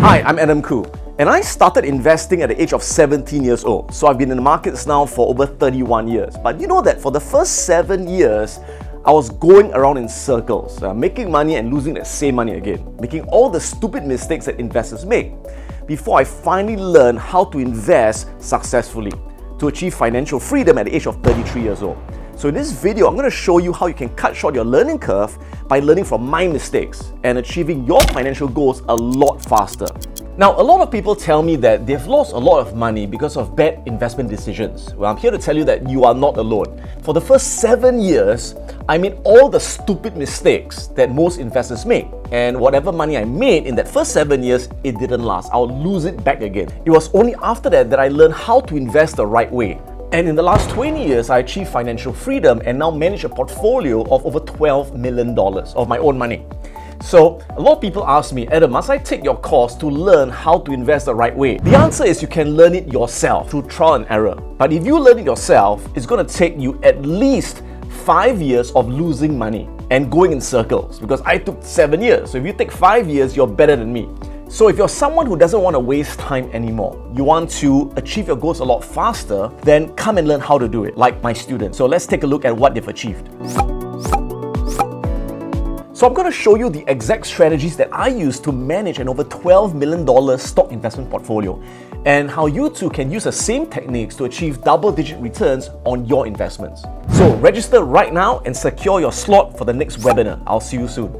Hi, I'm Adam Khoo, and I started investing at the age of 17 years old. So I've been in the markets now for over 31 years. But you know that for the first 7 years, I was going around in circles, making money and losing that same money again, making all the stupid mistakes that investors make, before I finally learned how to invest successfully to achieve financial freedom at the age of 33 years old. So in this video, I'm going to show you how you can cut short your learning curve by learning from my mistakes and achieving your financial goals a lot faster. Now, a lot of people tell me that they've lost a lot of money because of bad investment decisions. Well, I'm here to tell you that you are not alone. For the first 7 years, I made all the stupid mistakes that most investors make. And whatever money I made in that first 7 years, it didn't last. I'll lose it back again. It was only after that I learned how to invest the right way. And in the last 20 years, I achieved financial freedom and now manage a portfolio of over $12 million of my own money. So, a lot of people ask me, Adam, must I take your course to learn how to invest the right way? The answer is you can learn it yourself through trial and error. But if you learn it yourself, it's going to take you at least 5 years of losing money and going in circles, because I took 7 years. So if you take 5 years, you're better than me. So if you're someone who doesn't want to waste time anymore, you want to achieve your goals a lot faster, then come and learn how to do it, like my students. So let's take a look at what they've achieved. So I'm going to show you the exact strategies that I use to manage an over $12 million stock investment portfolio, and how you too can use the same techniques to achieve double-digit returns on your investments. So register right now and secure your slot for the next webinar. I'll see you soon.